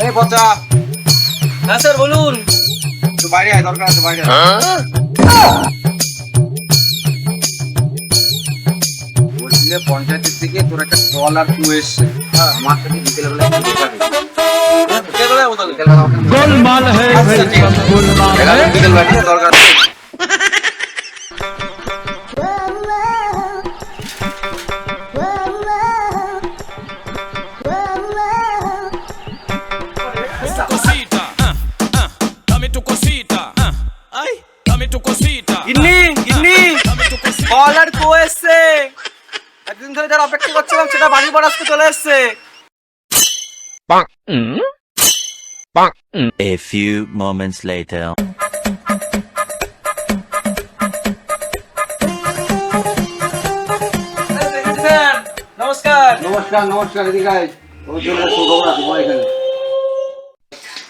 এই পচা। হ্যাঁ স্যার বলুন। একটু বাইরে আয়, দরকার আছে বাইরে আয়। বলছিলে পঞ্চায়েতের থেকে তোর একটা কল আর টু এসছে। আমার সাথে বিকেলবেলা একটু দেখা করবি। বিকেলবেলা যাবো তাহলে। বিকেলবেলা আমাকে নিয়ে যাবি। गोलमाल है भाई আচ্ছা, ঠিক আছে। सब गोलमाल দেখা है হবে বিকেলবেলা, ঠিক আছে? দরকার আছে। Cosita, dame tu cosita, ay, dame tu cosita, গিন্নি গিন্নি dame tu cosita. কল আর কো এসছে। একদিন ধরে যারা অপেক্ষা করছিলাম সেটা বাড়ির পর আজকে চলে এসছে। A few moments later. Sir নমস্কার। নমস্কার নমস্কার, এদিকে আয়। ওই জন্য সুখবর আছে তোমার এখানে।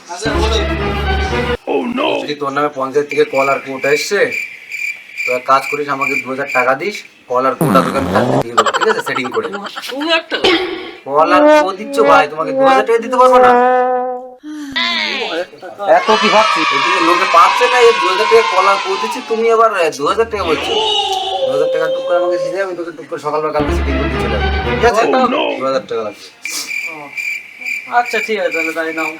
হ্যাঁ স্যার বলুন। যদি তোর নামে পঞ্চায়েত থেকে কল আর কোটা এসছে, তো এক কাজ করিস, আমাকে 2000 টাকা দিস। কল আর কোটা তোকে আমি কালকে দিয়ে দেবো, ঠিক আছে? সেটিং করে কল আর কো দিচ্ছ ভাই, তোমাকে 2000 টাকা দিতে পারবো না? এত কি ভাবছিস? এদিকে লোকে পাচ্ছে না, এই 2000 টাকা কল আর কো দিচ্ছি, তুমি আবার 2000 টাকা বলছো। 2000 টাকা টুক করে আমাকে দিয়ে দে, আমি তোকে টুক করে সকালবেলা কালকে সেটিং করে দিয়ে চলে আসবো, ঠিক আছে? 2000 টাকা লাগবে। আচ্ছা ঠিক আছে তাহলে তাই নাও।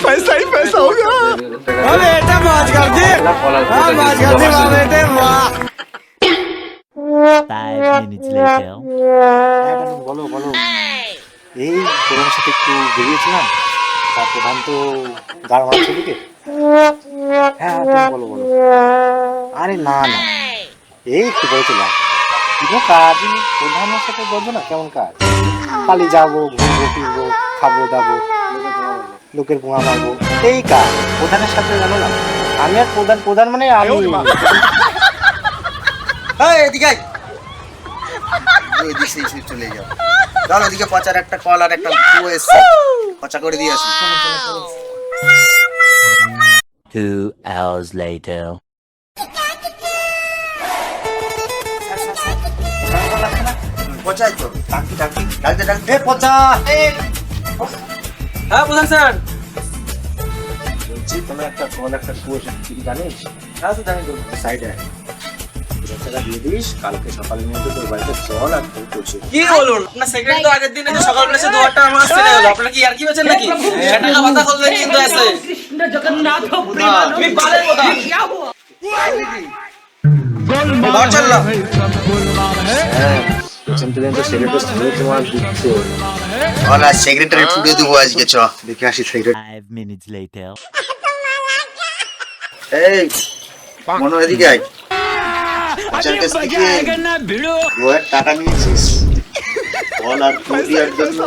पैसा ही पैसा होगा अरे এটা মাছ কর দে। মাছ কর দে বাবা রে বাহ। 5 minutes later. বলো বলো, এই তোমার সাথে একটু বেরিয়েছিলাম, তার প্রধান তো গাড় মারছে দিকে। হ্যাঁ তুমি বলো বলো। আরে না না, এই একটু পরে চলে আসবো। কোনো কাজই প্রধানের সাথে বলবো না, কেমন কাজ? খালি যাবো, ঘুরবো ফিরবো, খাবো দাবো, লোকের ভুয়া মারবো, এই কাজ। প্রধানের সাথে জানো না, আমি আর প্রধান প্রধান মানে আমি। এই এদিকে আয়। তুই এদিক থেকে চলে যাও। চলো এদিকে, পচার একটা কল আর একটা কো এসছে, পচা করে দিয়ে আসি। 2 hours later. পচাই তো, টাকি টাকি, ডাকতে ডাকতে, এ পচা। হ্যাঁ প্রধান স্যার। বলছি তোমার একটা কল একটা কুয়ো কি জানিস? হ্যাঁ তো জানি তো। সাইডে টাকা দিয়ে দিস, কালকে সকালের মধ্যে তোর বাড়িতে চল আর তোর করছি। কি বলুন, আপনার সেক্রেটারি তো আগের দিনে যে সকালবেলা এসে 2000 টাকা মাছ চলে গেল। আপনারা কি আর কি বেচেন নাকি? 1 টাকা মাথা খুলতে কিন্তু আছে। তুমি পালের কথা। गोलमाल चल रहा। है भाई सब गोलमाल है হ্যাঁ, পেছন থেকে তো সেক্রেটারি ধরে তোমার দিচ্ছে। ওলা সেক্রেটারি ফুটে দেবো আজকে, চ দেখে আসি সেক্রেটারি। 5 minutes later. এই মনো, এদিকে আয়। পচার কাছ থেকে 2000 টাকা নিয়েছিস কল আর কো দেওয়ার জন্য।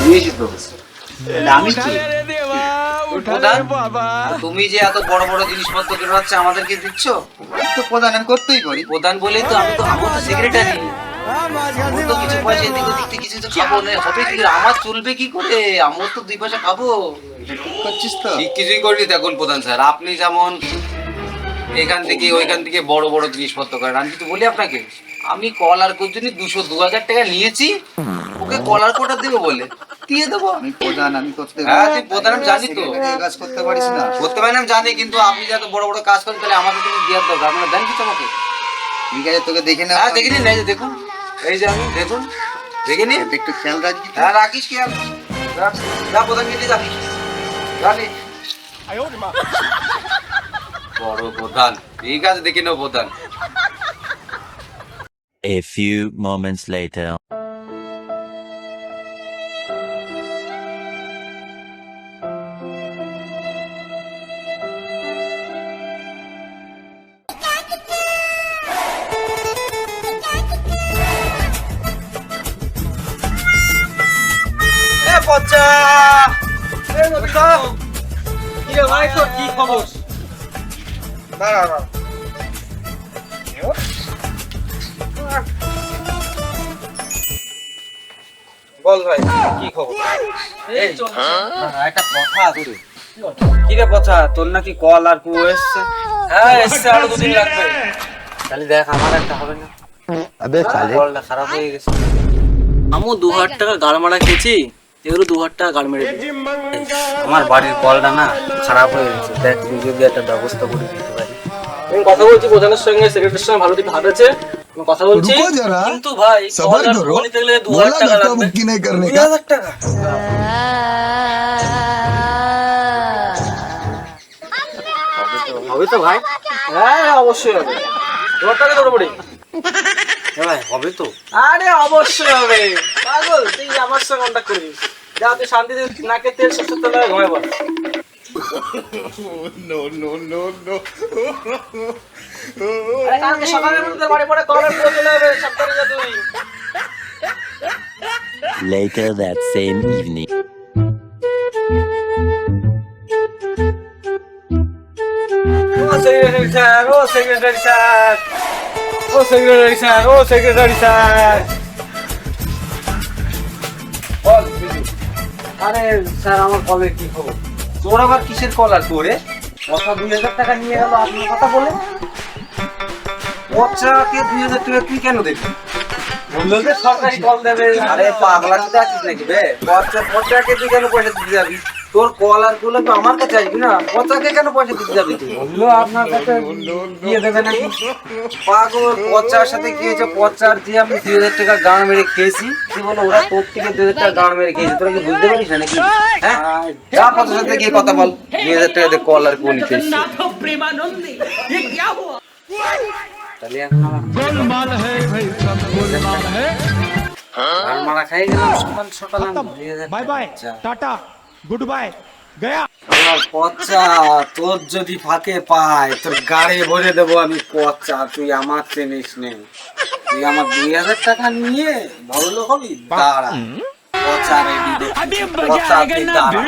নিয়েছিস তো? আমি কি প্রধান, তুমি যে এত বড় বড় জিনিসপত্র কিনে হচ্ছে আমাদেরকে দিচ্ছ? তো প্রধান আমি করতেই পারি। প্রধান বলেই তো আমি তো সেক্রেটারি। আমি তো কিছু পয়সা এদিক ওদিক থেকে কিছু তো খাবো না, হবে কি করে? আমার চলবে কি করে? আমার তো 2 পয়সা খাবো। ঠিক করছিস তো? ঠিক কিছুই করবি। দেখুন প্রধান স্যার, আপনি যেমন এখান থেকে ওইখান থেকে বড় বড় জিনিসপত্র করেন, আমি কিছু বলি আপনাকে? আমি কলার কোর জন্য 2000 টাকা নিয়েছি, ওকে কলার কোটা দেবো বলে দিয়ে দেবো। আমি প্রধান, আমি করতে হ্যাঁ তুই প্রধান, আমি জানি তো। এই কাজ করতে পারিস না? করতে পারেন আমি জানি, কিন্তু আপনি যত বড় বড় কাজ করেন তাহলে আমাদের কিন্তু দেওয়ার দরকার। আপনারা দেন কিছু আমাকে? ঠিক আছে, তোকে দেখে না। হ্যাঁ দেখে নিন, এই যে দেখুন, এই যে আমি দেখুন, দেখে নিন। একটু খেয়াল রাখবি। হ্যাঁ রাখিস কি আর যা প্রধান গিয়ে যাবি জানি বড় প্রধান। ঠিক আছে দেখে নেবো প্রধান। A few moments later. এ পচা, এ পচা, কি রে ভাই, তোর কি খবর? দাঁড়া দাঁড়া। বল ভাই কি খবর? এই একটা কথা আছে। কি রে পচা, তোর নাকি কল আর কু এসছে? হ্যাঁ এসছে, আরো 2 দিন লাগবে। তাহলে দেখ আমার একটা হবে না? কলটা খারাপ হয়ে গেছে। আমু 2000 টাকা গাড় মারা খেয়েছি, এগুলো 2000 টাকা গাড় মেরে দিই। আমার বাড়ির কলটা না খারাপ হয়ে গেছে, দেখ তুই যদি একটা ব্যবস্থা করে দিতে পারি। আমি কথা বলছি প্রধানের সঙ্গে, সেক্রেটারির সঙ্গে ভালো দিকে হাত আছে, আমি কথা বলছি। रुको जरा, কিন্তু ভাই सबर কল আর करो। ফোন নিতে গেলে 2000 बोला টাকা धक्का লাগবে। मुक्की नहीं करने का। 2000 টাকা? হবে তো ভাই? হ্যাঁ অবশ্যই হবে। 2000 টাকা দেবো পড়ি। ভাই হবে তো? আরে অবশ্যই হবে, পাগল তুই আমার সঙ্গে কন্টাক্ট করবি। যা তুই শান্তিতে নাকে তেল সরষের তেল লাগিয়ে ঘুমায় বল। আরে কালকে সকালের মধ্যে বাড়ি পড়ে কলের পড়ে চলে যাবে, সাবধানে যা তুই। Later that same evening. ও সেক্রেটারি স্যার, ও সেক্রেটারি স্যার, ও সেক্রেটারি স্যার, ও সেক্রেটারি স্যার। বল বিজু। আরে স্যার আমার কলের কি খবর? তোর আবার কিসের কল আর তোরে? কথা 2000 টাকা নিয়ে গেল আপনার কথা বলে। পচাকে 2000 টাকা তুই কেন দেখবি? বললো যে সরকারি কল দেবে। আরে পাগলা তুই আছিস নাকি বে? পচাকে তুই কেন পয়সা দিতে যাবি? তোর কল আর গুলো তো আমার কাছে আসবি না, পচাকে কেন পয়সা দিতে যাবি তুই? বললো আপনার কাছে দিয়ে দেবে নাকি? পাগল, পচার সাথে কি হয়েছে? পচার দিয়ে আমি 2000 টাকা গান মেরে খেয়েছি, তুই বলো ওরা তোর থেকে 2000 টাকা গান মেরে খেয়েছি, তোরা কি বুঝতে পারিস না নাকি? হ্যাঁ যা পচার সাথে গিয়ে কথা বল, 2000 টাকা দিয়ে কল আর কোন নিতে এসছি। তাহলে এখন আমার गोलमाल है भाई, सब गोलमाल है। গান মারা খাই গেলাম সকাল সকাল আমি 2000 बाय টাকা। बाय, আচ্ছা। टाटा, गुड बाय, गया। আমার পচা, তোর যদি ফাঁকে পাই তোর গাড়ি ভরে দেবো আমি পচা, তুই আমার চিনিস নে। তুই আমার 2000 টাকা নিয়ে বড় লোক হবি? দাঁড়া পচা রেডি, পচা তুই দাঁড়া।